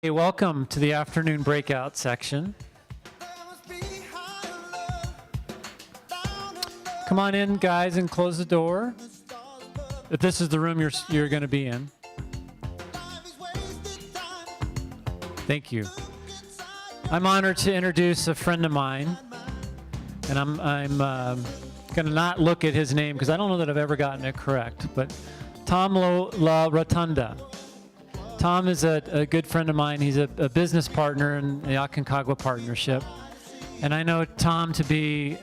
Hey, welcome to the afternoon breakout section. Come on in, guys, and close the door. If this is the room you're going to be in. Thank you. I'm honored to introduce a friend of mine, and I'm going to not look at his name because I don't know that I've ever gotten it correct, but Tom LaRotonda. Tom is a good friend of mine. He's a business partner in the Aconcagua Partnership. And I know Tom to be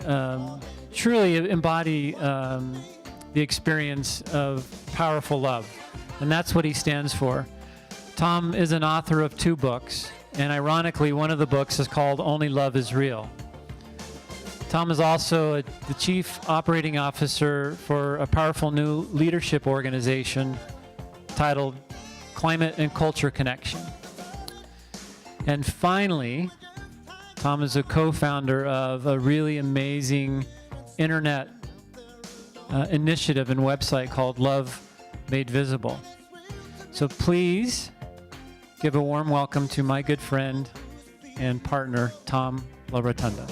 truly embody the experience of powerful love. And that's what he stands for. Tom is an author of 2 books. And ironically, one of the books is called Only Love is Real. Tom is also the chief operating officer for a powerful new leadership organization titled Climate and Culture Connection. And finally, Tom is a co-founder of a really amazing internet initiative and website called Love Made Visible. So please give a warm welcome to my good friend and partner, Tom LaRotonda.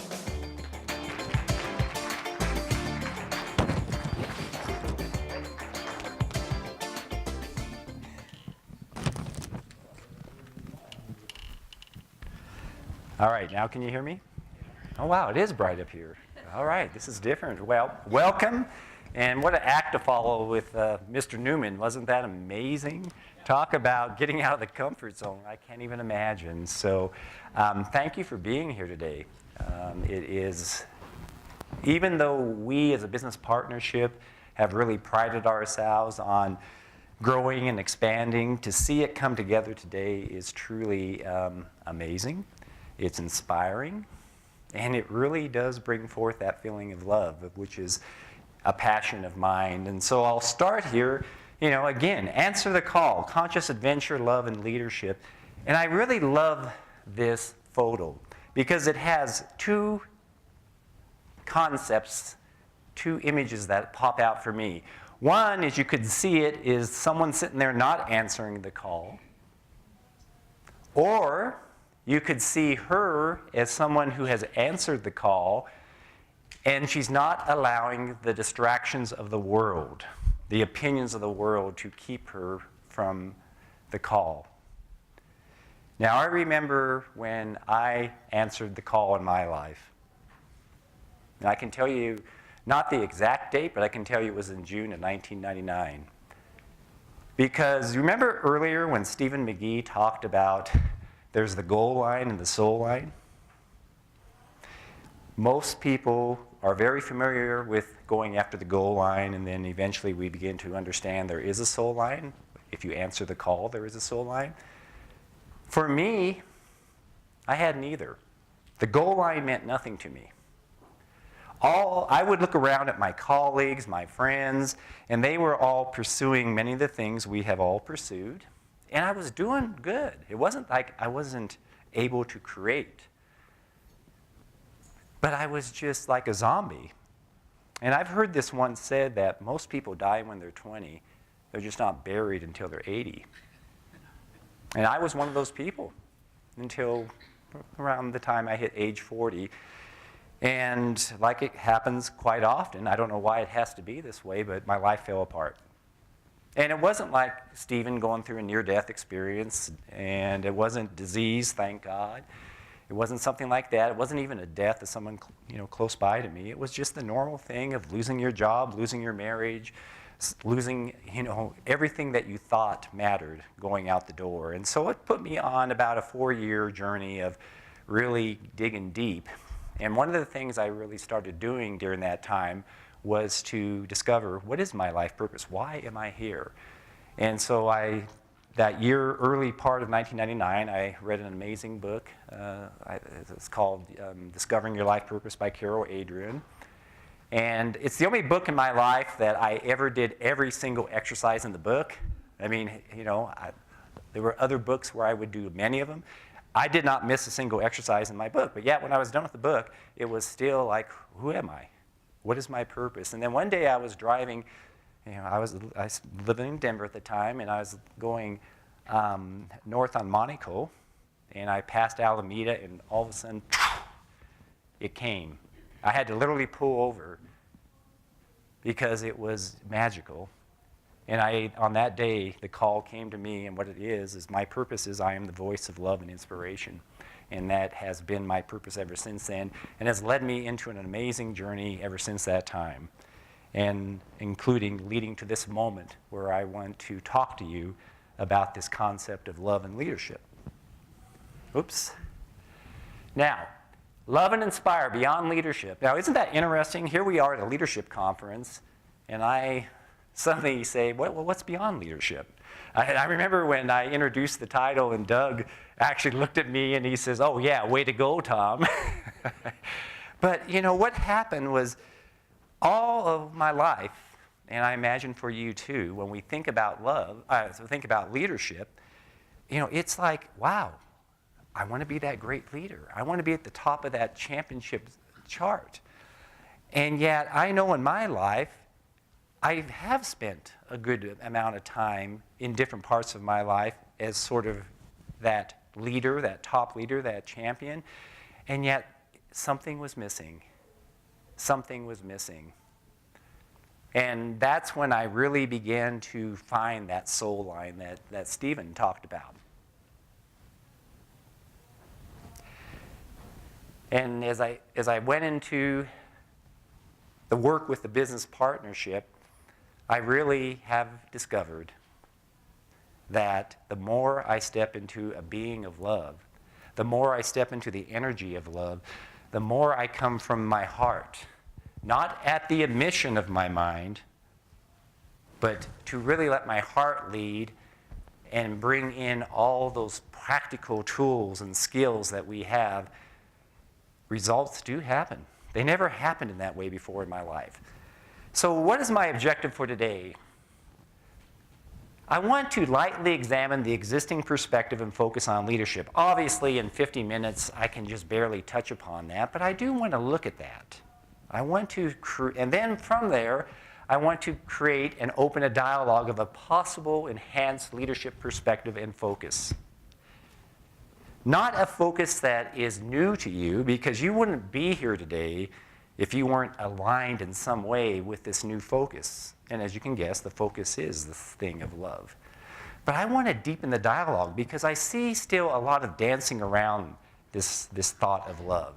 All right, now can you hear me? Oh, wow, it is bright up here. All right, this is different. Well, welcome, and what an act to follow with Mr. Newman. Wasn't that amazing? Talk about getting out of the comfort zone. I can't even imagine. So thank you for being here today. It is, even though we as a business partnership have really prided ourselves on growing and expanding, to see it come together today is truly amazing. It's inspiring, and it really does bring forth that feeling of love, which is a passion of mine. And so I'll start here, again, answer the call, conscious adventure, love, and leadership. And I really love this photo because it has 2 concepts, 2 images that pop out for me. One, as you could see it, is someone sitting there not answering the call. Or you could see her as someone who has answered the call, and she's not allowing the distractions of the world, the opinions of the world, to keep her from the call. Now, I remember when I answered the call in my life. And I can tell you, not the exact date, but I can tell you it was in June of 1999. Because you remember earlier when Stephen McGee talked about there's the goal line and the soul line? Most people are very familiar with going after the goal line, and then eventually we begin to understand there is a soul line. If you answer the call, there is a soul line. For me, I had neither. The goal line meant nothing to me. I would look around at my colleagues, my friends, and they were all pursuing many of the things we have all pursued. And I was doing good. It wasn't like I wasn't able to create. But I was just like a zombie. And I've heard this once said that most people die when they're 20. They're just not buried until they're 80. And I was one of those people until around the time I hit age 40. And like it happens quite often, I don't know why it has to be this way, but my life fell apart. And it wasn't like Stephen going through a near-death experience, and it wasn't disease, thank God. It wasn't something like that. It wasn't even a death of someone close by to me. It was just the normal thing of losing your job, losing your marriage, losing everything that you thought mattered going out the door. And so it put me on about a 4-year journey of really digging deep. And one of the things I really started doing during that time was to discover, what is my life purpose? Why am I here? And so that year, early part of 1999, I read an amazing book. It's called Discovering Your Life Purpose by Carol Adrian. And it's the only book in my life that I ever did every single exercise in the book. I mean, there were other books where I would do many of them. I did not miss a single exercise in my book. But yet, when I was done with the book, it was still like, who am I? What is my purpose? And then one day I was driving, I was living in Denver at the time, and I was going north on Monaco, and I passed Alameda, and all of a sudden, it came. I had to literally pull over because it was magical. And on that day, the call came to me, and what it is my purpose is I am the voice of love and inspiration. And that has been my purpose ever since then, and has led me into an amazing journey ever since that time, and including leading to this moment where I want to talk to you about this concept of love and leadership. Oops. Now, love and inspire beyond leadership. Now, isn't that interesting? Here we are at a leadership conference, and I suddenly say, well, what's beyond leadership? I remember when I introduced the title, and Doug actually looked at me and he says, oh yeah, way to go, Tom. But you know, what happened was all of my life, and I imagine for you too, when we think about think about leadership, you know, it's like, wow, I want to be that great leader. I want to be at the top of that championship chart. And yet, I know in my life, I have spent a good amount of time in different parts of my life as sort of that leader, that top leader, that champion, and yet something was missing. Something was missing. And that's when I really began to find that soul line that Stephen talked about. And as I went into the work with the business partnership, I really have discovered that the more I step into a being of love, the more I step into the energy of love, the more I come from my heart, not at the admission of my mind, but to really let my heart lead and bring in all those practical tools and skills that we have, results do happen. They never happened in that way before in my life. So what is my objective for today? I want to lightly examine the existing perspective and focus on leadership. Obviously, in 50 minutes, I can just barely touch upon that, but I do want to look at that. I want to, and then from there, I want to create and open a dialogue of a possible enhanced leadership perspective and focus. Not a focus that is new to you, because you wouldn't be here today if you weren't aligned in some way with this new focus. And as you can guess, the focus is the thing of love. But I want to deepen the dialogue because I see still a lot of dancing around this thought of love.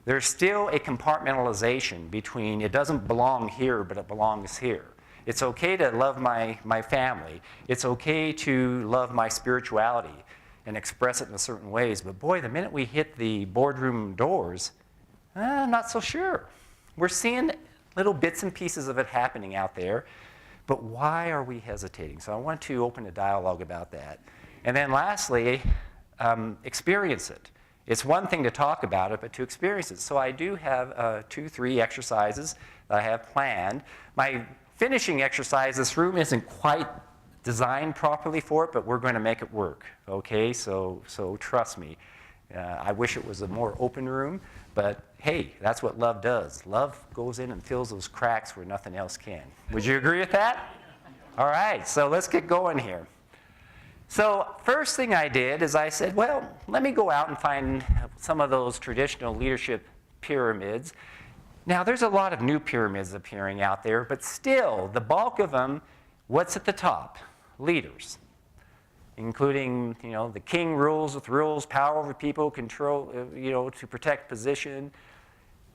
There's still a compartmentalization between it doesn't belong here, but it belongs here. It's okay to love my family. It's okay to love my spirituality and express it in certain ways. But boy, the minute we hit the boardroom doors, I'm not so sure. We're seeing little bits and pieces of it happening out there, but why are we hesitating? So I want to open a dialogue about that. And then lastly, experience it. It's one thing to talk about it, but to experience it. So I do have 2, 3 exercises that I have planned. My finishing exercise, this room isn't quite designed properly for it, but we're going to make it work, okay? So trust me. I wish it was a more open room, but hey, that's what love does. Love goes in and fills those cracks where nothing else can. Would you agree with that? All right, so let's get going here. So first thing I did is I said, well, let me go out and find some of those traditional leadership pyramids. Now, there's a lot of new pyramids appearing out there, but still, the bulk of them, what's at the top? Leaders. Including, you know, the king rules with rules, power over people, control, you know, to protect position.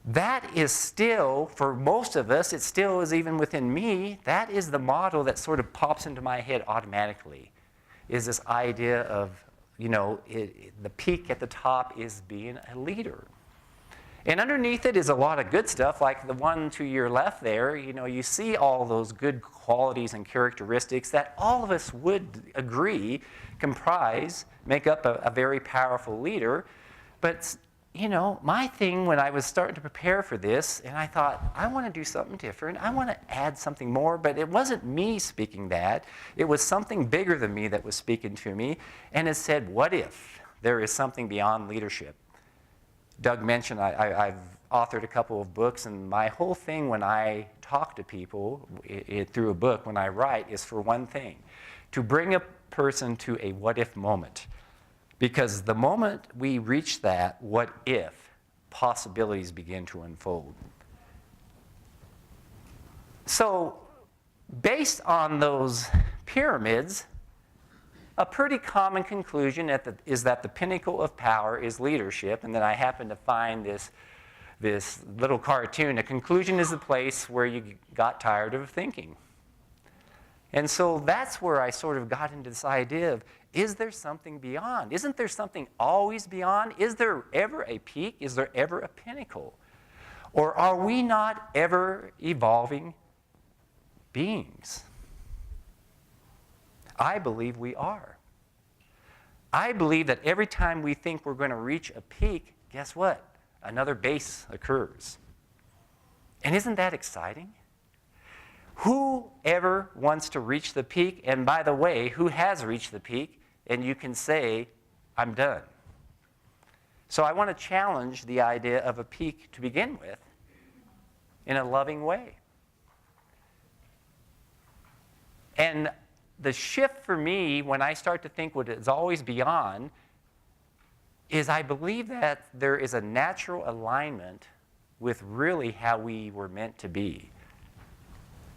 That is still, for most of us, it still is even within me, that is the model that sort of pops into my head automatically, is this idea of, you know, the peak at the top is being a leader. And underneath it is a lot of good stuff, like the one to your left there. You know, you see all those good qualities and characteristics that all of us would agree make up a very powerful leader. But, you know, my thing when I was starting to prepare for this, and I thought, I want to do something different. I want to add something more, but it wasn't me speaking that. It was something bigger than me that was speaking to me, and it said, what if there is something beyond leadership? Doug mentioned I've authored a couple of books, and my whole thing when I talk to people through a book, when I write, is for one thing, to bring a person to a what-if moment, Because the moment we reach that what if, possibilities begin to unfold. So, based on those pyramids, a pretty common conclusion is that the pinnacle of power is leadership, and then I happen to find this little cartoon. A conclusion is the place where you got tired of thinking. And so that's where I sort of got into this idea of, is there something beyond? Isn't there something always beyond? Is there ever a peak? Is there ever a pinnacle? Or are we not ever evolving beings? I believe we are. I believe that every time we think we're going to reach a peak, guess what? Another base occurs. And isn't that exciting? Who ever wants to reach the peak? And by the way, who has reached the peak? And you can say, I'm done. So I want to challenge the idea of a peak to begin with in a loving way. And the shift for me when I start to think what is always beyond is I believe that there is a natural alignment with really how we were meant to be.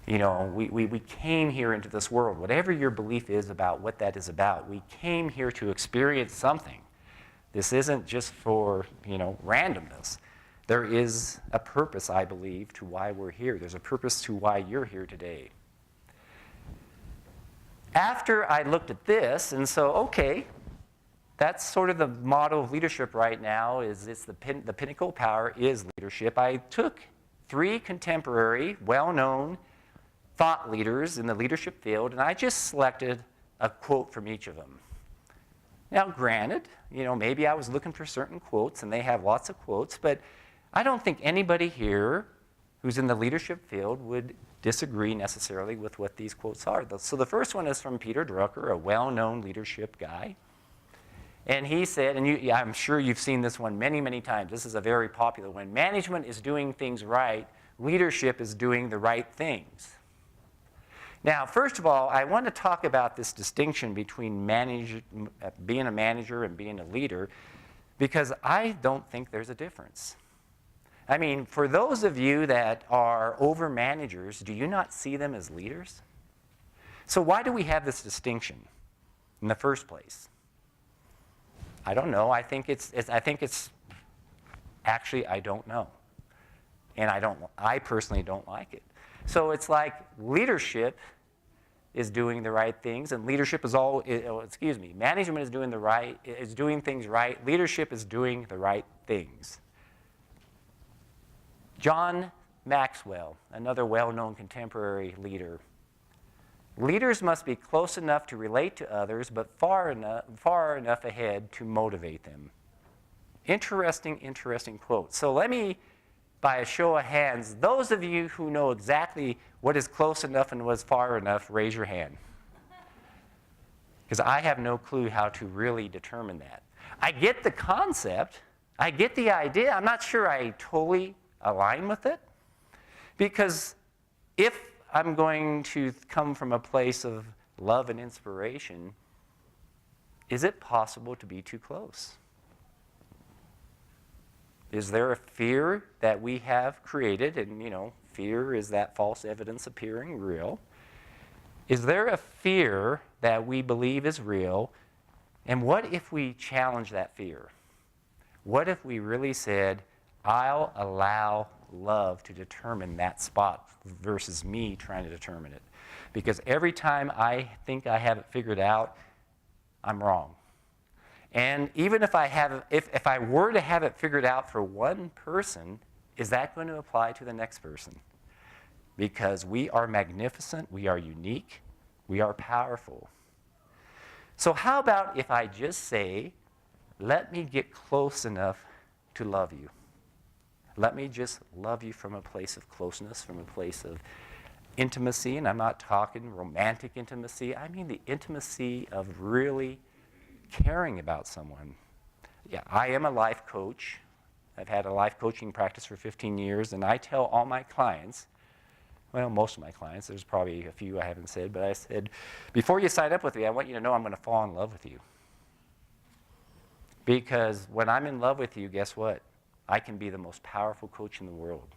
You know, we came here into this world. Whatever your belief is about what that is about, we came here to experience something. This isn't just for, randomness. There is a purpose, I believe, to why we're here. There's a purpose to why you're here today. After I looked at this, and so, okay, that's sort of the model of leadership right now, is it's the pinnacle power is leadership. I took 3 contemporary, well-known thought leaders in the leadership field, and I just selected a quote from each of them. Now, granted, maybe I was looking for certain quotes, and they have lots of quotes, but I don't think anybody here who's in the leadership field would disagree necessarily with what these quotes are. So the first one is from Peter Drucker, a well-known leadership guy. And he said, and I'm sure you've seen this one many, many times. This is a very popular one. Management is doing things right. Leadership is doing the right things. Now, first of all, I want to talk about this distinction between being a manager and being a leader, because I don't think there's a difference. I mean, for those of you that are over managers, do you not see them as leaders? So why do we have this distinction in the first place? I don't know. I think it's actually, I don't know. And I personally don't like it. So it's like leadership is doing the right things, and leadership is management is doing things right. Leadership is doing the right things. John Maxwell, another well-known contemporary leader. Leaders must be close enough to relate to others, but far enough ahead to motivate them. Interesting quote. So let me, by a show of hands, those of you who know exactly what is close enough and what is far enough, raise your hand. Because I have no clue how to really determine that. I get the concept. I get the idea. I'm not sure I totally align with it. Because if I'm going to come from a place of love and inspiration, is it possible to be too close? Is there a fear that we have created? And, fear is that false evidence appearing real. Is there a fear that we believe is real? And what if we challenge that fear? What if we really said, I'll allow love to determine that spot versus me trying to determine it? Because every time I think I have it figured out, I'm wrong. And even if I were to have it figured out for one person, is that going to apply to the next person? Because we are magnificent, we are unique, we are powerful. So how about if I just say, let me get close enough to love you? Let me just love you from a place of closeness, from a place of intimacy, and I'm not talking romantic intimacy. I mean the intimacy of really caring about someone. Yeah, I am a life coach. I've had a life coaching practice for 15 years, and I tell all my clients, well, most of my clients, there's probably a few I haven't said, but I said, before you sign up with me, I want you to know I'm going to fall in love with you. Because when I'm in love with you, guess what? I can be the most powerful coach in the world.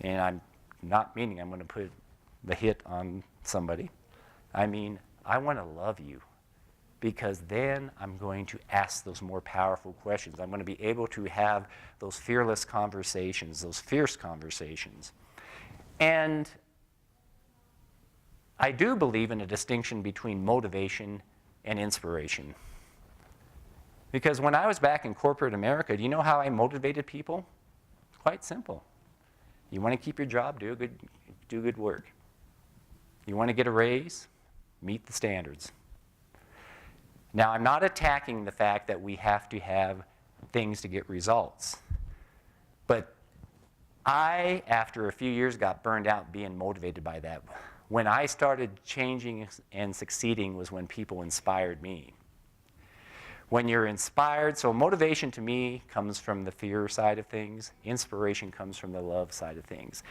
And I'm not meaning I'm going to put the hit on somebody. I mean, I want to love you, because then I'm going to ask those more powerful questions. I'm going to be able to have those fearless conversations, those fierce conversations. And I do believe in a distinction between motivation and inspiration. Because when I was back in corporate America, do you know how I motivated people? Quite simple. You want to keep your job, do good work. You want to get a raise, meet the standards. Now, I'm not attacking the fact that we have to have things to get results. But I, after a few years, got burned out being motivated by that. When I started changing and succeeding was when people inspired me. When you're inspired, so motivation to me comes from the fear side of things. Inspiration comes from the love side of things.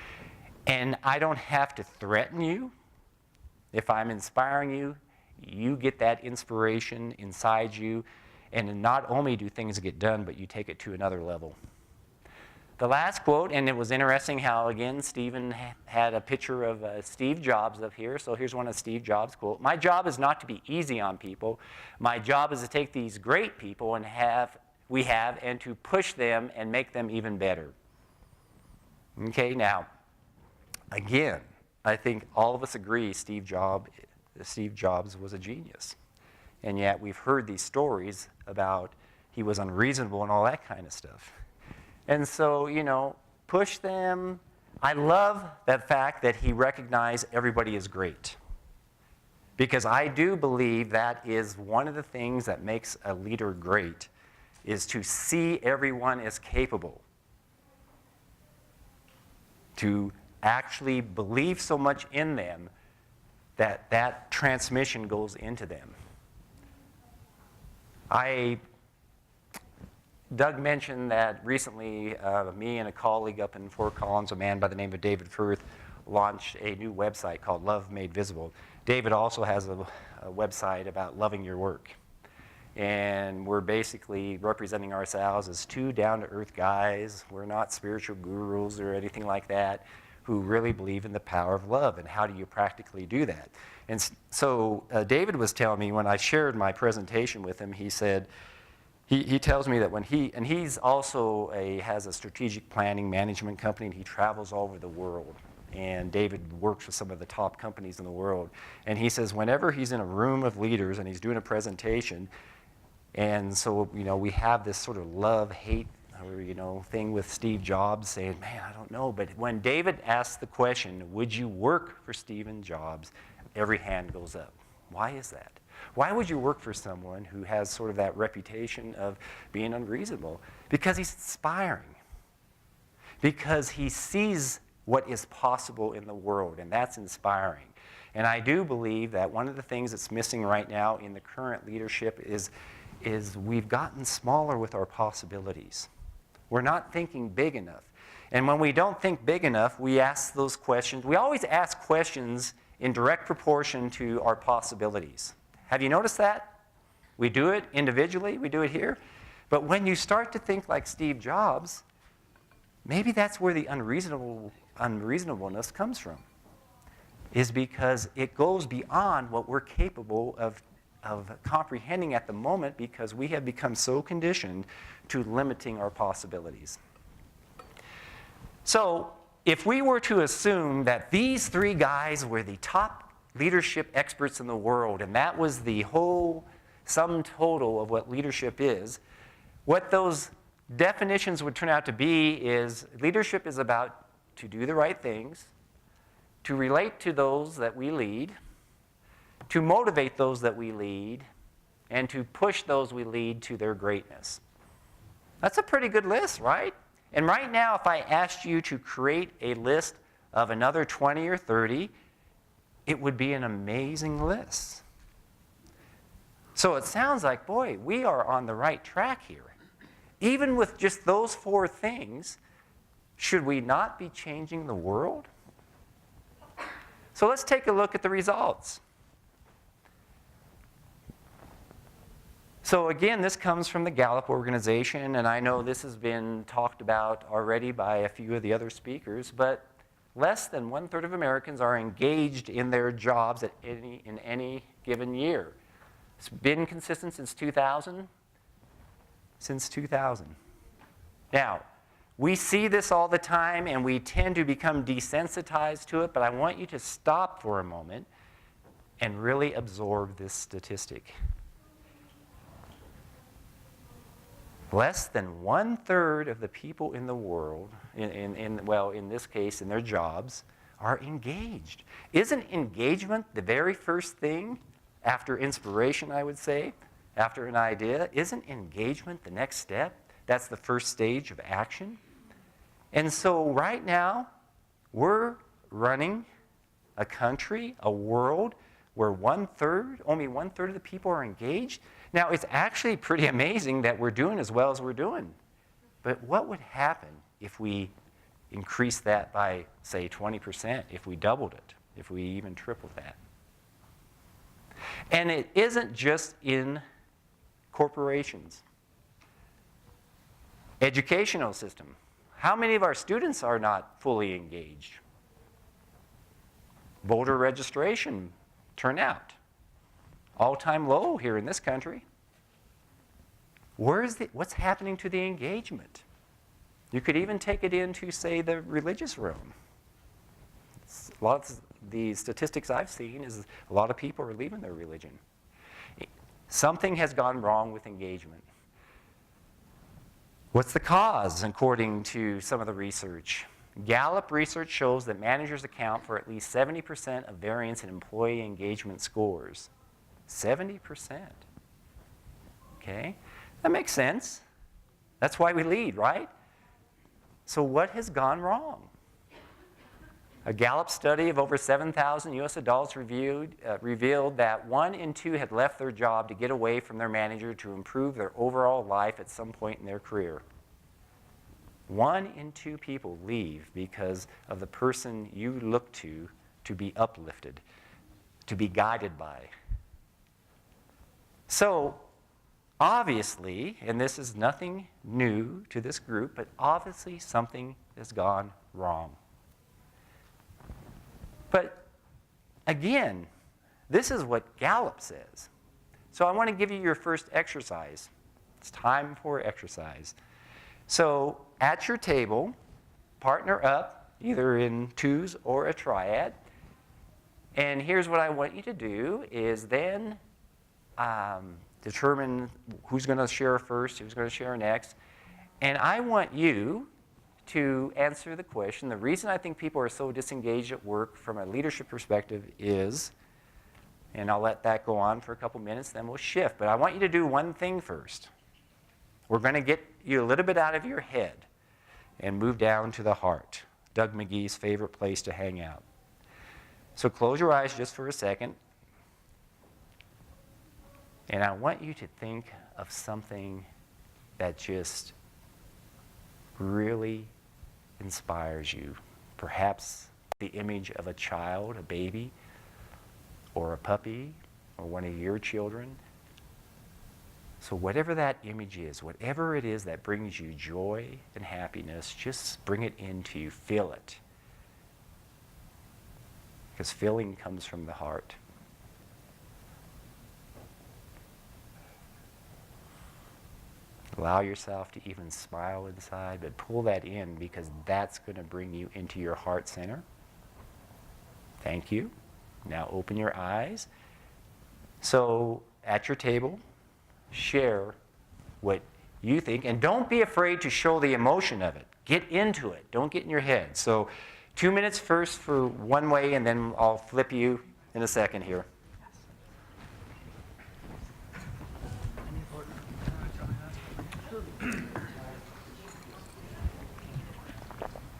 And I don't have to threaten you. If I'm inspiring you, you get that inspiration inside you. And not only do things get done, but you take it to another level. The last quote, and it was interesting how, again, Stephen had a picture of Steve Jobs up here. So here's one of Steve Jobs' quotes. "My job is not to be easy on people. My job is to take these great people and and to push them and make them even better." Okay, now, again, I think all of us agree Steve Jobs was a genius. And yet we've heard these stories about he was unreasonable and all that kind of stuff. And so, push them. I love that fact that he recognized everybody is great. Because I do believe that is one of the things that makes a leader great, is to see everyone as capable. To actually believe so much in them that that transmission goes into them. Doug mentioned that recently me and a colleague up in Fort Collins, a man by the name of David Firth, launched a new website called Love Made Visible. David also has a website about loving your work. And we're basically representing ourselves as two down-to-earth guys. We're not spiritual gurus or anything like that, who really believe in the power of love and how do you practically do that. And so David was telling me when I shared my presentation with him, he said, he tells me that when he's also has a strategic planning management company, and he travels all over the world. And David works with some of the top companies in the world. And he says whenever he's in a room of leaders and he's doing a presentation, and so we have this sort of love-hate thing with Steve Jobs saying, man, I don't know. But when David asks the question, would you work for Stephen Jobs, every hand goes up. Why is that? Why would you work for someone who has sort of that reputation of being unreasonable? Because he's inspiring. Because he sees what is possible in the world, and that's inspiring. And I do believe that one of the things that's missing right now in the current leadership is we've gotten smaller with our possibilities. We're not thinking big enough. And when we don't think big enough, we ask those questions. We always ask questions in direct proportion to our possibilities. Have you noticed that? We do it individually, we do it here. But when you start to think like Steve Jobs, maybe that's where the unreasonableness comes from, is because it goes beyond what we're capable of comprehending at the moment, because we have become so conditioned to limiting our possibilities. So if we were to assume that these three guys were the top leadership experts in the world, and that was the whole sum total of what leadership is, what those definitions would turn out to be is leadership is about to do the right things, to relate to those that we lead, to motivate those that we lead, and to push those we lead to their greatness. That's a pretty good list, right? And right now, if I asked you to create a list of another 20 or 30, it would be an amazing list. So it sounds like, boy, we are on the right track here. Even with just those 4 things, should we not be changing the world? So let's take a look at the results. So again, this comes from the Gallup organization, and I know this has been talked about already by a few of the other speakers, but less than 1/3 of Americans are engaged in their jobs in any given year. It's been consistent since 2000. Since 2000. Now, we see this all the time, and we tend to become desensitized to it, but I want you to stop for a moment and really absorb this statistic. Less than 1/3 of the people in the world, in this case, in their jobs, are engaged. Isn't engagement the very first thing after inspiration, I would say, after an idea? Isn't engagement the next step? That's the first stage of action. And so right now, we're running a country, a world, where only 1/3 of the people are engaged. Now, it's actually pretty amazing that we're doing as well as we're doing. But what would happen if we increased that by, say, 20%, if we doubled it, if we even tripled that? And it isn't just in corporations. Educational system. How many of our students are not fully engaged? Voter registration turnout. All-time low here in this country. What's happening to the engagement? You could even take it into, say, the religious realm. A lot of the statistics I've seen is a lot of people are leaving their religion. Something has gone wrong with engagement. What's the cause, according to some of the research? Gallup research shows that managers account for at least 70% of variance in employee engagement scores. 70%. Okay? That makes sense. That's why we lead, right? So what has gone wrong? A Gallup study of over 7,000 U.S. adults revealed that 1 in 2 had left their job to get away from their manager to improve their overall life at some point in their career. 1 in 2 people leave because of the person you look to be uplifted, to be guided by. So, obviously, and this is nothing new to this group, but obviously something has gone wrong. But again, this is what Gallup says. So I want to give you your first exercise. It's time for exercise. So at your table, partner up, either in twos or a triad. And here's what I want you to do is then determine who's going to share first, who's going to share next. And I want you to answer the question. The reason I think people are so disengaged at work from a leadership perspective is, and I'll let that go on for a couple minutes, then we'll shift. But I want you to do one thing first. We're going to get you a little bit out of your head and move down to the heart, Doug McGee's favorite place to hang out. So close your eyes just for a second. And I want you to think of something that just really inspires you. Perhaps the image of a child, a baby, or a puppy, or one of your children. So whatever that image is, whatever it is that brings you joy and happiness, just bring it into you, feel it. Because feeling comes from the heart. Allow yourself to even smile inside, but pull that in because that's going to bring you into your heart center. Thank you. Now open your eyes. So at your table, share what you think, and don't be afraid to show the emotion of it. Get into it. Don't get in your head. So 2 minutes first for one way, and then I'll flip you in a second here.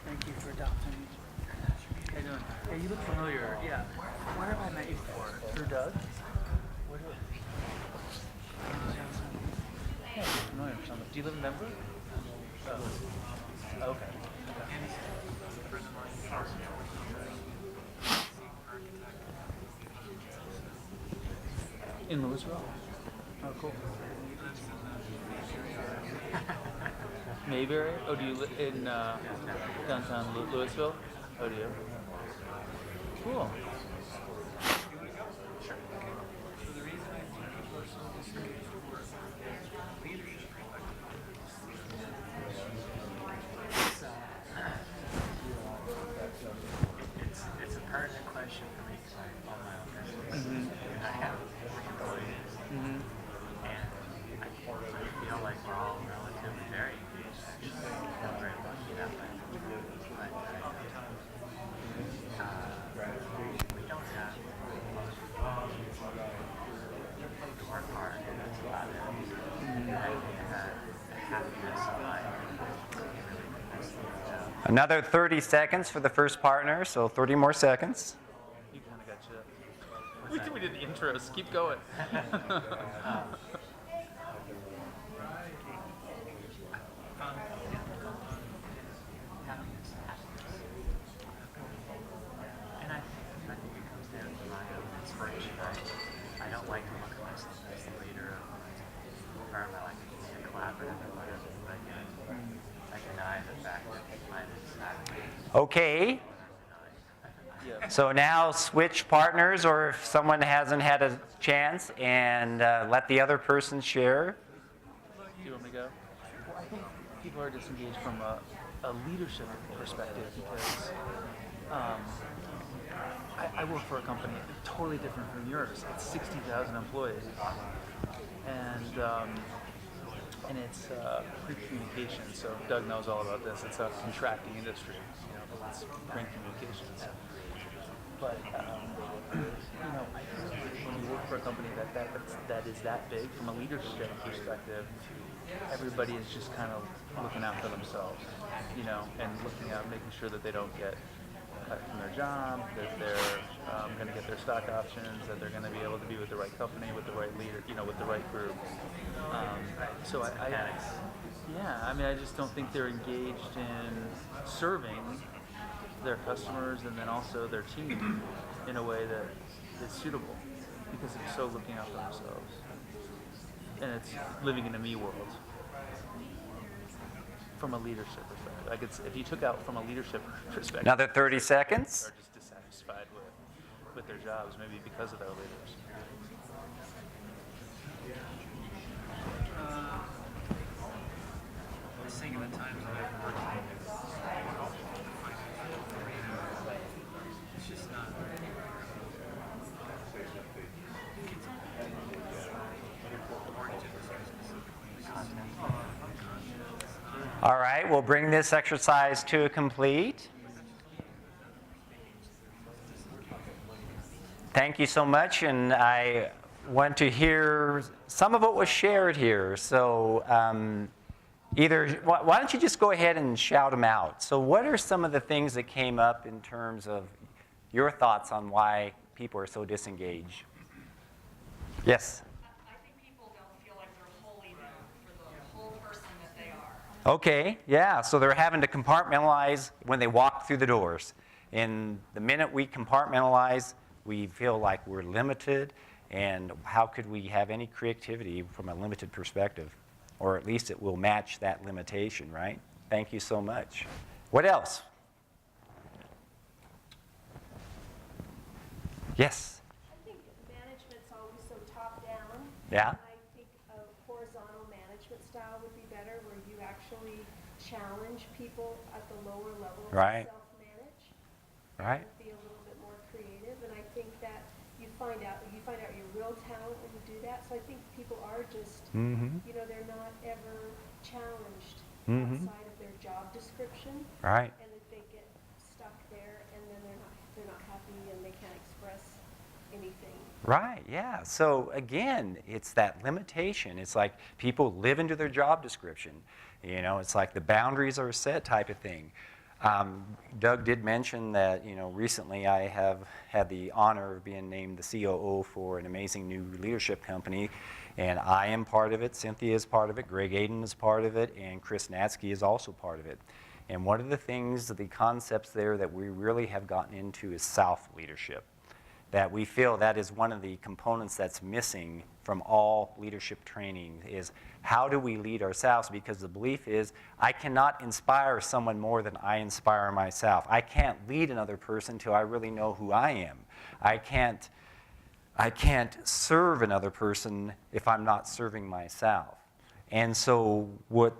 Thank you for adopting me. How you doing? Hey, you look familiar. Yeah. Where have I met you before? Through Doug? Where do yeah, you're familiar with something. Do you live in Denver? Oh. Okay. In Louisville? Oh, cool. Mayberry? Oh, do you live in downtown Louisville? Oh, do you? Cool. It's a pertinent question for me because I own my own business and I have employees and I feel like we're all relatively very engaged. Actually, I feel very lucky that way. But we don't have most people who work hard, and that's about it. I think the happiness of life really makes things out. Another 30 seconds for the first partner, so 30 more seconds. You kind of got chipped. We did the intros. Keep going. And I think it comes down to my own inspiration. I don't like to look at myself as the leader of my firm. I like to be a collaborative and whatever. But I deny the fact that mine is not. Okay, Yeah. so now switch partners, or if someone hasn't had a chance, and let the other person share. Do you want me to go? Well, I think people are disengaged from a leadership perspective because I work for a company totally different from yours. It's 60,000 employees, and it's pre-communication. So Doug knows all about this. It's a contracting industry, because it's print communications. But I think when you work for a company that is that big from a leadership perspective, everybody is just kind of looking out for themselves, and looking out, making sure that they don't get cut from their job, that they're going to get their stock options, that they're going to be able to be with the right company, with the right leader, with the right group. So I just don't think they're engaged in serving their customers and then also their team in a way that is suitable, because it's so looking out for themselves. And it's living in a me world from a leadership perspective. Like if you took out from a leadership perspective, Another 30 seconds. are just dissatisfied with their jobs, maybe because of their leaders. I was thinking of the times when I've worked. It's just not. All right, we'll bring this exercise to a complete. Thank you so much, and I want to hear some of what was shared here. So why don't you just go ahead and shout them out? So what are some of the things that came up in terms of your thoughts on why people are so disengaged? Yes? I think people don't feel like they're whole enough for the whole person that they are. Okay, yeah, so they're having to compartmentalize when they walk through the doors. And the minute we compartmentalize, we feel like we're limited, and how could we have any creativity from a limited perspective? Or at least it will match that limitation, right? Thank you so much. What else? Yes? I think management's always so top-down. Yeah? I think a horizontal management style would be better, where you actually challenge people at the lower level Right. to self-manage. Right. And be a little bit more creative, and I think that you find out your real talent when you do that. So I think people are just, they're not ever challenged outside of their job description. Right. And that they get stuck there, and then they're not happy, and they can't express anything. Right, yeah. So again, it's that limitation. It's like people live into their job description. It's like the boundaries are set type of thing. Doug did mention that, recently I have had the honor of being named the COO for an amazing new leadership company, and I am part of it, Cynthia is part of it, Greg Aden is part of it, and Chris Natsky is also part of it. And one of the things, the concepts there that we really have gotten into is self-leadership. that we feel that is one of the components that's missing from all leadership training is how do we lead ourselves? Because the belief is I cannot inspire someone more than I inspire myself. I can't lead another person till I really know who I am. I can't serve another person if I'm not serving myself. And so what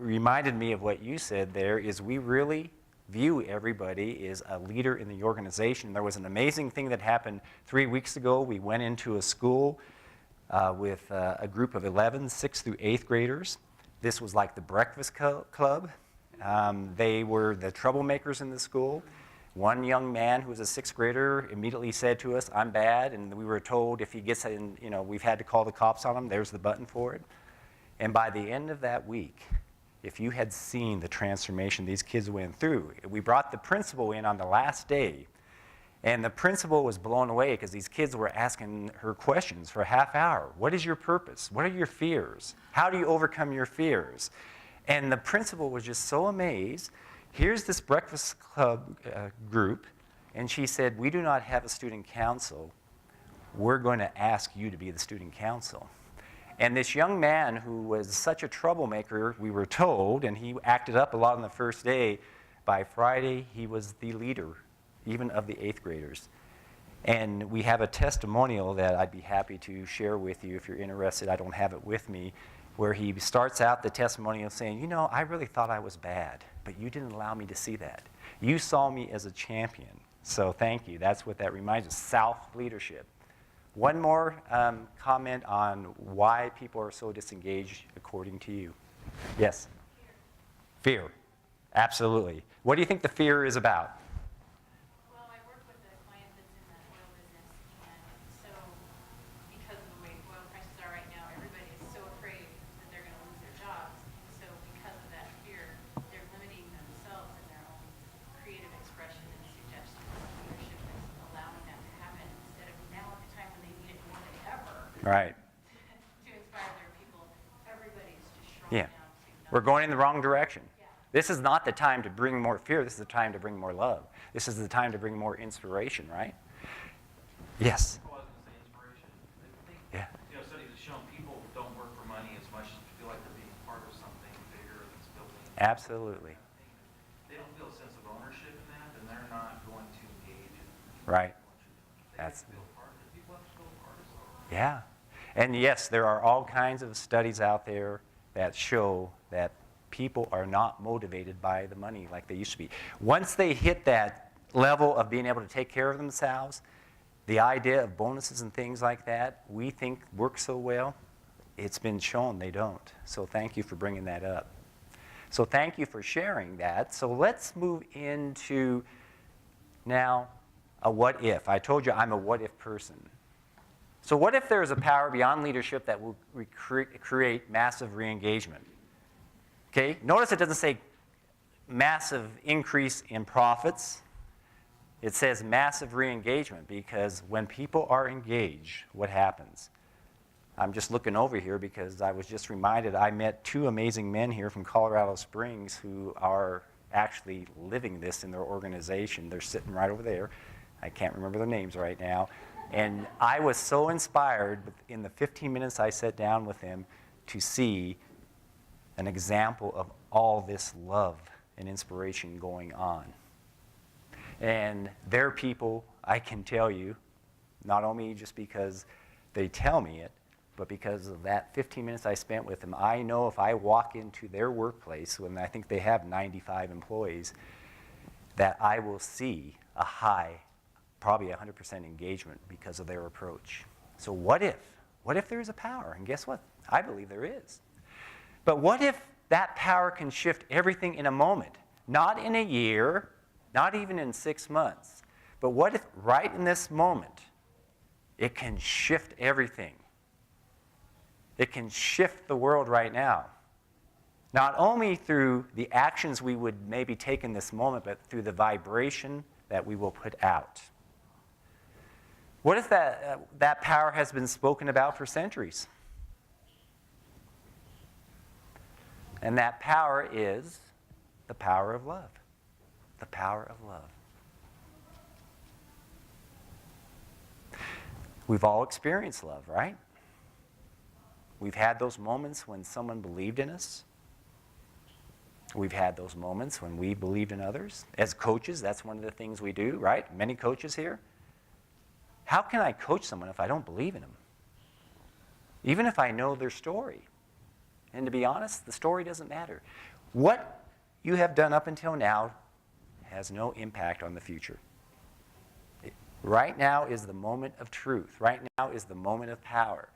reminded me of what you said there is we really view everybody as a leader in the organization. There was an amazing thing that happened 3 weeks ago. We went into a school with a group of 11, 6th through 8th graders. This was like the breakfast club. They were the troublemakers in the school. One young man who was a 6th grader immediately said to us, "I'm bad," and we were told if he gets in, we've had to call the cops on him. There's the button for it. And by the end of that week, if you had seen the transformation these kids went through, we brought the principal in on the last day, and the principal was blown away because these kids were asking her questions for a half hour. What is your purpose? What are your fears? How do you overcome your fears? And the principal was just so amazed. Here's this breakfast club group, and she said, "We do not have a student council. We're going to ask you to be the student council." And this young man who was such a troublemaker, we were told, and he acted up a lot on the first day, by Friday he was the leader, even of the 8th graders. And we have a testimonial that I'd be happy to share with you if you're interested. I don't have it with me, where he starts out the testimonial saying, I really thought I was bad, but you didn't allow me to see that. You saw me as a champion. So thank you. That's what that reminds us, self-leadership. One more comment on why people are so disengaged according to you. Yes? Fear. Absolutely. What do you think the fear is about? Well, I work with a client that's in the oil business, and so because of the way oil prices are right now, everybody is so afraid that they're going to lose their jobs. So because of that fear, they're limiting themselves in their own creative expression and suggestions. Leadership is allowing that to happen instead of now at the time when they need it more than ever Right. to inspire their people. Everybody's just shrunk Yeah. down to We're going in the wrong direction. Yeah. This is not the time to bring more fear. This is the time to bring more love. This is the time to bring more inspiration, right? Yes. I was going to say inspiration. I think, Yeah. studies have shown people don't work for money as much as feel like they're being part of something bigger that's building. Absolutely. They don't feel a sense of ownership in that, then they're not going to engage in Right. They That's feel part of it. People have to feel part of it. Yeah. And yes, there are all kinds of studies out there that show that people are not motivated by the money like they used to be. Once they hit that level of being able to take care of themselves, the idea of bonuses and things like that, we think work so well, it's been shown they don't. So thank you for bringing that up. So thank you for sharing that. So let's move into now a what if. I told you I'm a what if person. So what if there's a power beyond leadership that will create massive re-engagement? Okay, notice it doesn't say massive increase in profits. It says massive re-engagement because when people are engaged, what happens? I'm just looking over here because I was just reminded I met 2 amazing men here from Colorado Springs who are actually living this in their organization. They're sitting right over there. I can't remember their names right now. And I was so inspired in the 15 minutes I sat down with them to see an example of all this love and inspiration going on. And they're people, I can tell you, not only just because they tell me it, but because of that 15 minutes I spent with them, I know if I walk into their workplace, when I think they have 95 employees, that I will see a high, probably 100% engagement because of their approach. So what if? What if there is a power? And guess what? I believe there is. But what if that power can shift everything in a moment? Not in a year, not even in 6 months. But what if right in this moment, it can shift everything? It can shift the world right now. Not only through the actions we would maybe take in this moment, but through the vibration that we will put out. What if that power has been spoken about for centuries? And that power is the power of love. The power of love. We've all experienced love, right? We've had those moments when someone believed in us. We've had those moments when we believed in others. As coaches, that's one of the things we do, right? Many coaches here. How can I coach someone if I don't believe in them? Even if I know their story. And to be honest, the story doesn't matter. What you have done up until now has no impact on the future. Right now is the moment of truth. Right now is the moment of power.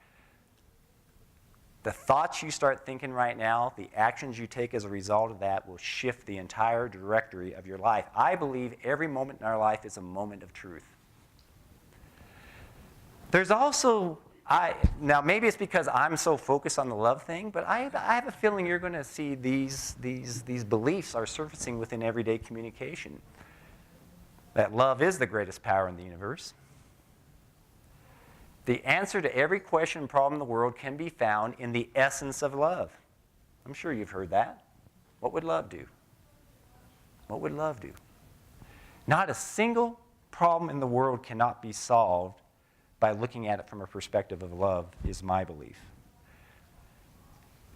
The thoughts you start thinking right now, the actions you take as a result of that will shift the entire directory of your life. I believe every moment in our life is a moment of truth. There's also, now maybe it's because I'm so focused on the love thing, but I have a feeling you're going to see these beliefs are surfacing within everyday communication. That love is the greatest power in the universe. The answer to every question and problem in the world can be found in the essence of love. I'm sure you've heard that. What would love do? What would love do? Not a single problem in the world cannot be solved by looking at it from a perspective of love, is my belief.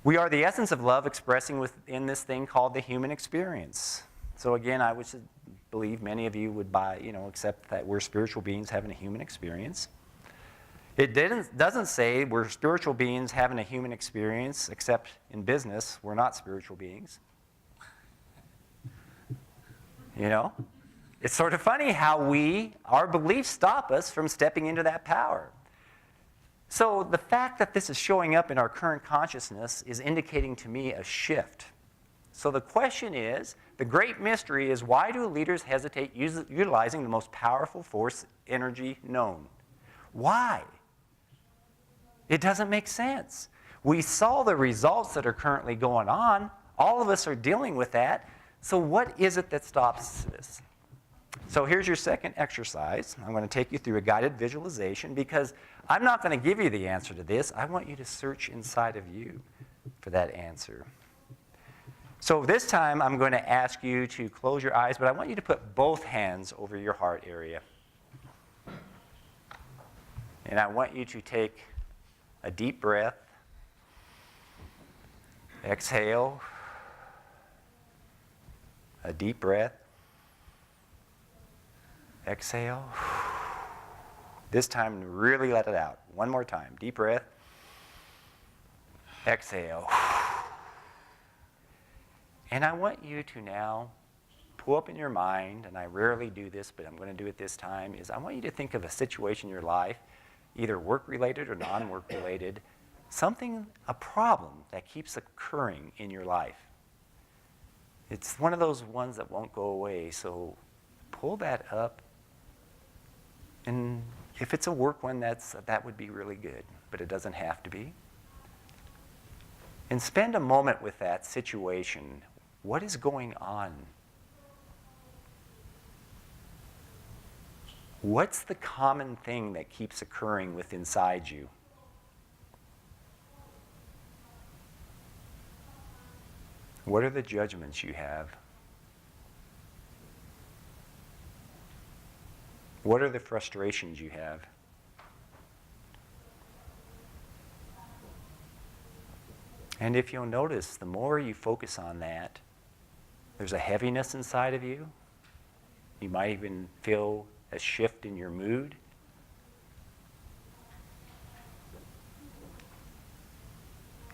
We are the essence of love expressing within this thing called the human experience. So again, I would believe many of you would accept that we're spiritual beings having a human experience. It doesn't say we're spiritual beings having a human experience, except in business, we're not spiritual beings. You know? It's sort of funny how our beliefs stop us from stepping into that power. So the fact that this is showing up in our current consciousness is indicating to me a shift. So the question is, the great mystery is, why do leaders hesitate utilizing the most powerful force energy known? Why? It doesn't make sense. We saw the results that are currently going on. All of us are dealing with that. So what is it that stops this? So here's your second exercise. I'm going to take you through a guided visualization because I'm not going to give you the answer to this. I want you to search inside of you for that answer. So this time I'm going to ask you to close your eyes, but I want you to put both hands over your heart area. And I want you to take a deep breath. Exhale. A deep breath. Exhale. This time, really let it out. One more time. Deep breath. Exhale. And I want you to now pull up in your mind, and I rarely do this, but I'm going to do it this time, is I want you to think of a situation in your life, either work-related or non-work-related, a problem that keeps occurring in your life. It's one of those ones that won't go away, so pull that up. And if it's a work one, that would be really good, but it doesn't have to be. And spend a moment with that situation. What is going on? What's the common thing that keeps occurring inside you? What are the judgments you have? What are the frustrations you have? And if you'll notice, the more you focus on that, there's a heaviness inside of you. You might even feel a shift in your mood.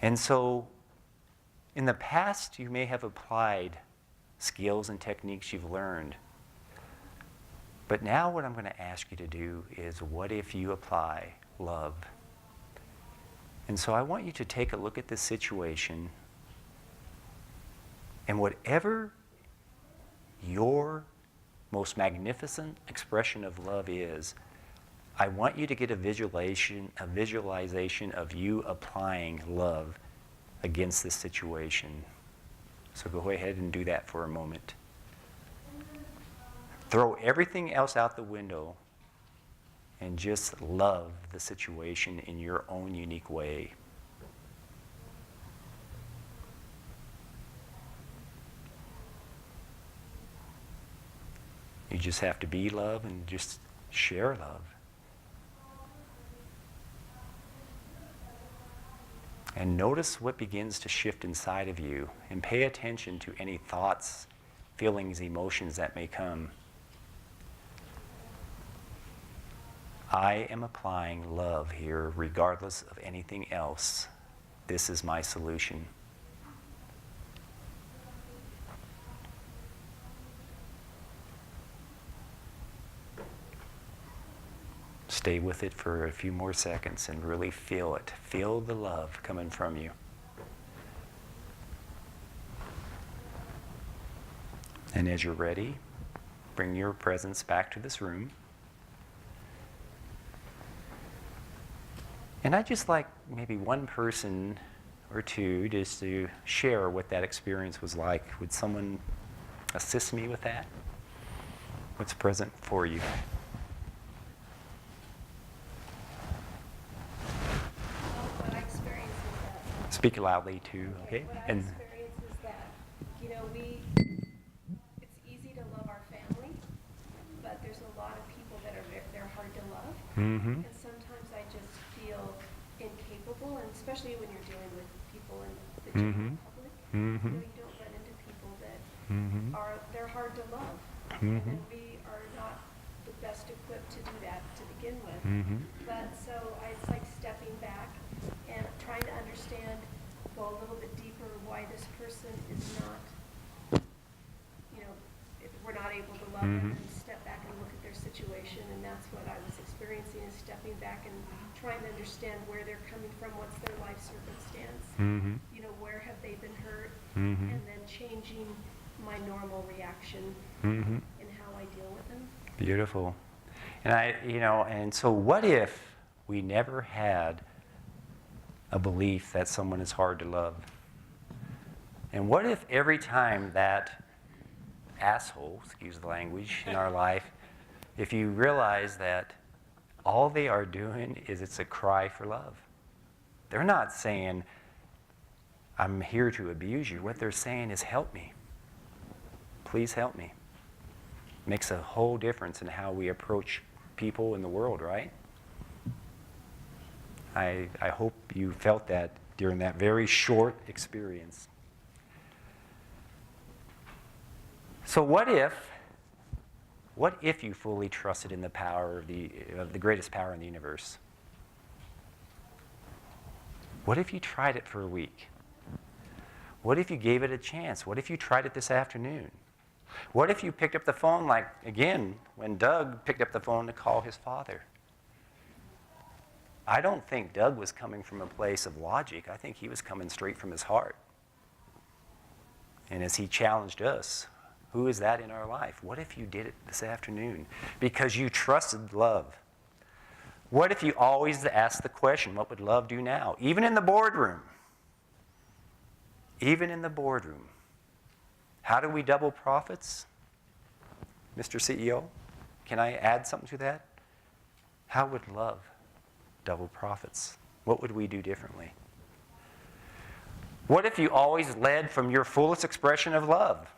And so, in the past, you may have applied skills and techniques you've learned. But now what I'm going to ask you to do is, what if you apply love? And so I want you to take a look at this situation, and whatever your most magnificent expression of love is, I want you to get a visualization of you applying love against this situation. So go ahead and do that for a moment. Throw everything else out the window and just love the situation in your own unique way. You just have to be love and just share love. And notice what begins to shift inside of you, and pay attention to any thoughts, feelings, emotions that may come. I am applying love here regardless of anything else. This is my solution. Stay with it for a few more seconds and really feel it. Feel the love coming from you. And as you're ready, bring your presence back to this room. And I'd just like maybe one person or two just to share what that experience was like. Would someone assist me with that? What's present for you? What I experience is that. Speak loudly too, okay? What I And experience is that, it's easy to love our family, but there's a lot of people that they're hard to love. mm-hmm, And sometimes I just feel incapable, and especially when you're dealing with people in the general public. mm-hmm, You don't run into people that mm-hmm, they're hard to love. Mhm. And we are not the best equipped to do that to begin with. mm-hmm, But so it's like stepping back and trying to understand, go a little bit deeper, why this person is not, if we're not able to love them, and step back and look at their situation. And that's what I was experiencing, is stepping back and trying to understand where they're coming from, what's their life circumstance, mm-hmm, where have they been hurt, Mhm. and then changing my normal reaction mm-hmm. in how I deal with them. Beautiful. And so what if we never had a belief that someone is hard to love? And what if every time that asshole, excuse the language, in our life, if you realize that all they are doing is it's a cry for love. They're not saying, I'm here to abuse you. What they're saying is, help me. Please help me. Makes a whole difference in how we approach people in the world, right? I hope you felt that during that very short experience. So what if you fully trusted in the power of the greatest power in the universe? What if you tried it for a week? What if you gave it a chance? What if you tried it this afternoon? What if you picked up the phone, like, again, when Doug picked up the phone to call his father? I don't think Doug was coming from a place of logic. I think he was coming straight from his heart. And as he challenged us, who is that in our life? What if you did it this afternoon? Because you trusted love. What if you always asked the question, what would love do now? Even in the boardroom. Even in the boardroom. How do we double profits? Mr. CEO, can I add something to that? How would love double profits? What would we do differently? What if you always led from your fullest expression of love?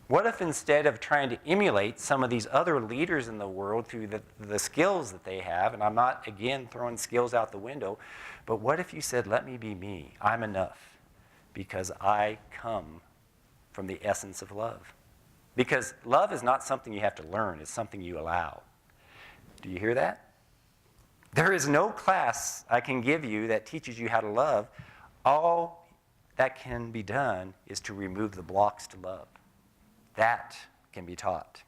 What if instead of trying to emulate some of these other leaders in the world through the skills that they have, and I'm not, again, throwing skills out the window, but what if you said, let me be me, I'm enough, because I come from the essence of love? Because love is not something you have to learn, it's something you allow. Do you hear that? There is no class I can give you that teaches you how to love. All that can be done is to remove the blocks to love. That can be taught.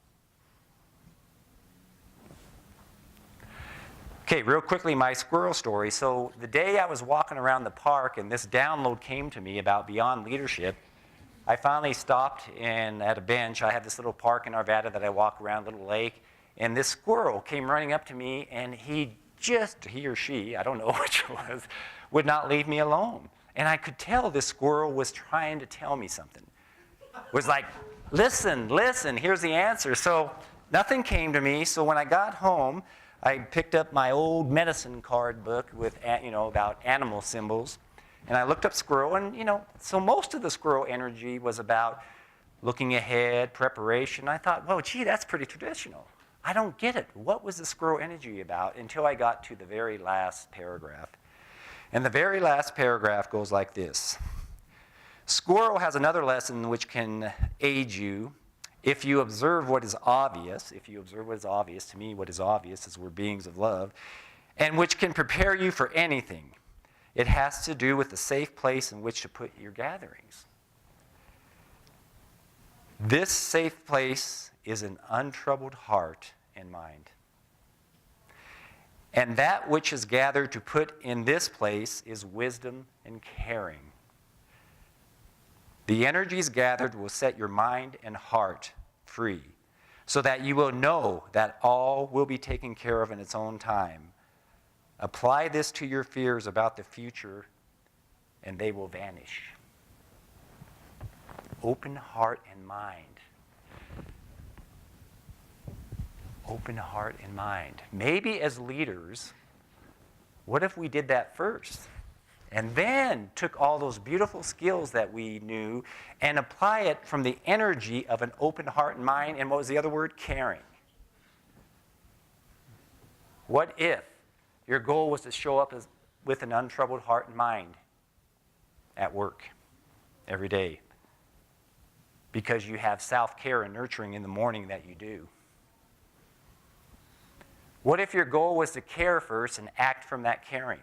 Okay, real quickly, my squirrel story. So the day I was walking around the park and this download came to me about beyond leadership, I finally stopped and at a bench. I have this little park in Arvada that I walk around, little lake, and this squirrel came running up to me, and he or she, I don't know which it was, would not leave me alone. And I could tell this squirrel was trying to tell me something. It was like, listen, here's the answer. So nothing came to me. So when I got home, I picked up my old medicine card book with, about animal symbols. And I looked up squirrel, and, so most of the squirrel energy was about looking ahead, preparation. I thought, whoa, gee, that's pretty traditional. I don't get it. What was the squirrel energy about until I got to the very last paragraph. And the very last paragraph goes like this. Squirrel has another lesson which can aid you if you observe what is obvious. If you observe what is obvious, to me what is obvious is we're beings of love, and which can prepare you for anything. It has to do with the safe place in which to put your gatherings. This safe place is an untroubled heart and mind. And that which is gathered to put in this place is wisdom and caring. The energies gathered will set your mind and heart free, so that you will know that all will be taken care of in its own time. Apply this to your fears about the future, and they will vanish. Open heart and mind. Open heart and mind. Maybe as leaders, what if we did that first? And then took all those beautiful skills that we knew and apply it from the energy of an open heart and mind, and what was the other word? Caring. What if your goal was to show up with an untroubled heart and mind at work every day because you have self-care and nurturing in the morning that you do? What if your goal was to care first and act from that caring?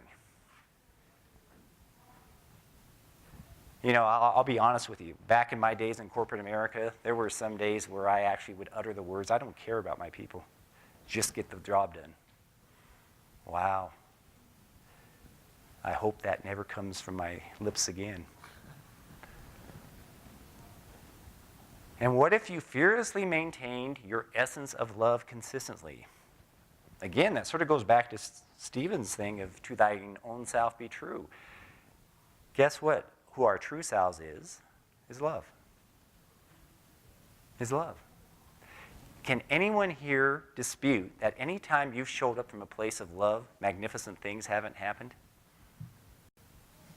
You know, I'll be honest with you. Back in my days in corporate America, there were some days where I actually would utter the words, I don't care about my people. Just get the job done. Wow. I hope that never comes from my lips again. And what if you fearlessly maintained your essence of love consistently? Again, that sort of goes back to Stephen's thing of to thine own self be true. Guess what? Who our true selves is love. Is love. Can anyone here dispute that any time you've showed up from a place of love, magnificent things haven't happened?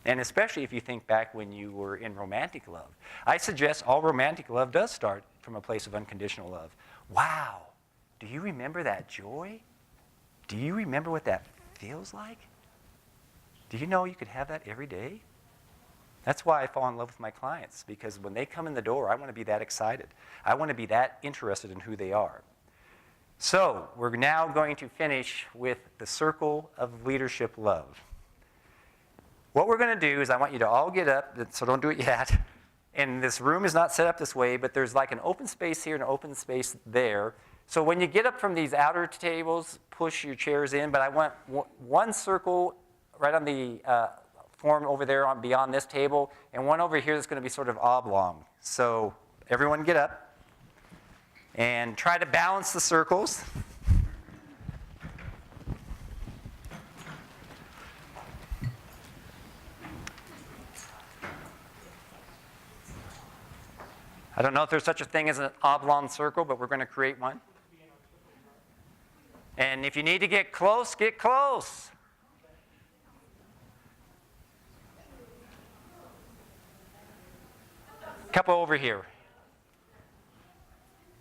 And especially if you think back when you were in romantic love. I suggest all romantic love does start from a place of unconditional love. Wow, do you remember that joy? Do you remember what that feels like? Do you know you could have that every day? That's why I fall in love with my clients, because when they come in the door, I want to be that excited. I want to be that interested in who they are. So we're now going to finish with the circle of leadership love. What we're going to do is I want you to all get up, so don't do it yet. And this room is not set up this way, but there's like an open space here and an open space there. So when you get up from these outer tables, push your chairs in, but I want one circle right on the form over there on beyond this table, and one over here that's going to be sort of oblong. So everyone get up and try to balance the circles. I don't know if there's such a thing as an oblong circle, but we're going to create one. And if you need to get close, get close. Couple over here.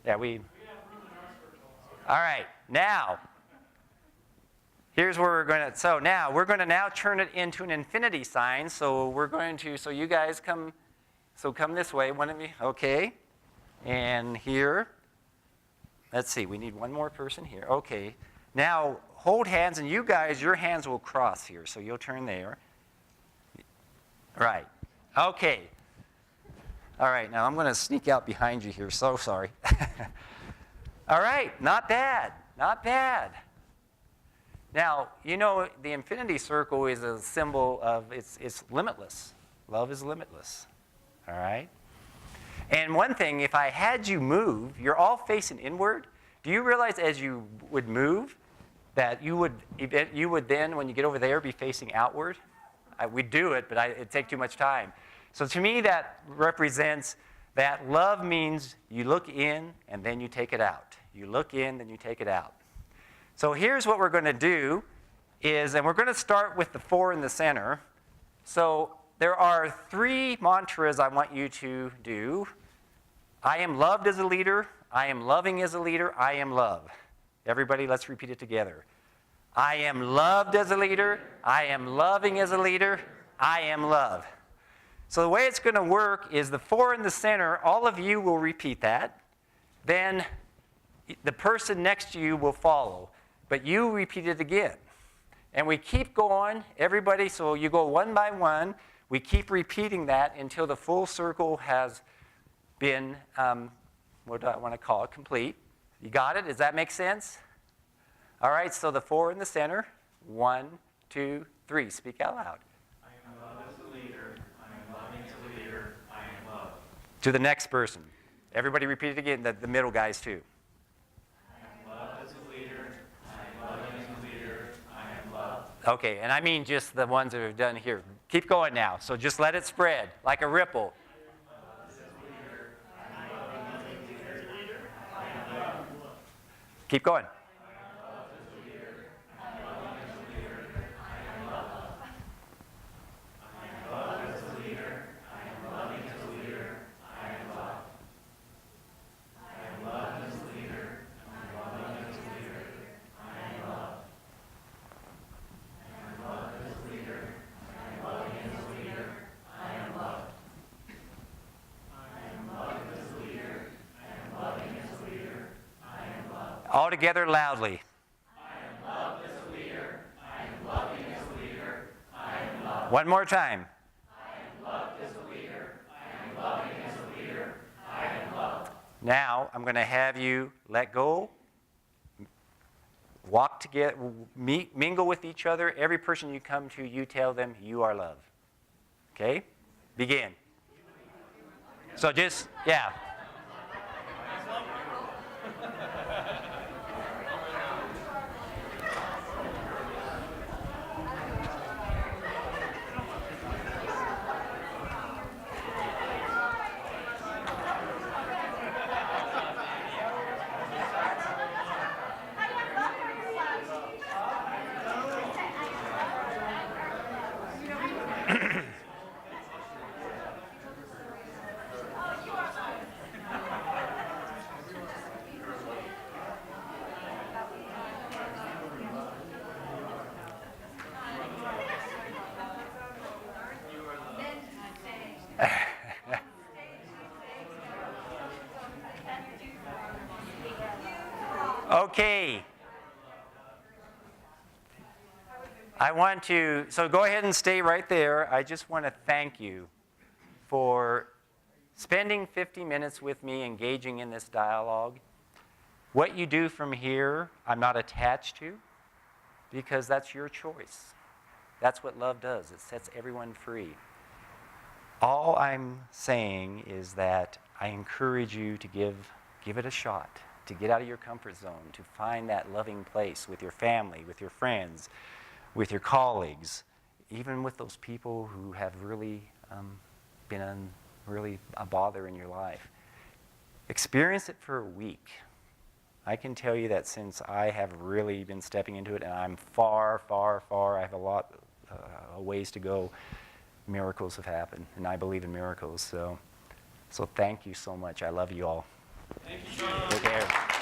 Yeah, all right, now, here's where we're going to, so now, we're going to now turn it into an infinity sign. So we're going to, so you guys come, so come this way, one of you, okay. And here, let's see, we need one more person here. Okay, now hold hands, and you guys, your hands will cross here. So you'll turn there. Right, okay. All right, now I'm going to sneak out behind you here. So sorry. All right, not bad, not bad. Now, you know, the infinity circle is a symbol of it's limitless. Love is limitless. All right? And one thing, if I had you move, you're all facing inward. Do you realize as you would move that you would then, when you get over there, be facing outward? We'd do it, but it'd take too much time. So to me, that represents that love means you look in and then you take it out. You look in, then you take it out. So here's what we're going to do is, and we're going to start with the 4 in the center. So there are 3 mantras I want you to do. I am loved as a leader. I am loving as a leader. I am love. Everybody, let's repeat it together. I am loved as a leader. I am loving as a leader. I am love. So the way it's going to work is the 4 in the center, all of you will repeat that. Then the person next to you will follow. But you repeat it again. And we keep going, everybody, so you go one by one. We keep repeating that until the full circle has been, what do I want to call it, complete. You got it? Does that make sense? All right, so the 4 in the center. 1, 2, 3. Speak out loud. I am loved as a leader. I am loving as a leader. I am loved. To the next person. Everybody repeat it again, the middle guys too. I am loved as a leader. I am loving as a leader. I am loved. Okay, and I mean just the ones that are done here. Keep going now. So just let it spread like a ripple. Keep going. All together loudly. I am loved as a leader. I am loving as a leader. I am loved. One more time. I am loved as a leader. I am loving as a leader. I am loved. Now I'm going to have you let go, walk together, mingle with each other. Every person you come to, you tell them you are loved. Okay? Begin. So just, yeah. Okay. I want to, so go ahead and stay right there. I just want to thank you for spending 50 minutes with me engaging in this dialogue. What you do from here, I'm not attached to, because that's your choice. That's what love does. It sets everyone free. All I'm saying is that I encourage you to give it a shot, to get out of your comfort zone, to find that loving place with your family, with your friends, with your colleagues, even with those people who have really been really a bother in your life. Experience it for a week. I can tell you that since I have really been stepping into it, and I'm far, far, far, I have a lot of ways to go, miracles have happened, and I believe in miracles. So thank you so much. I love you all. Thank you, John. Take care.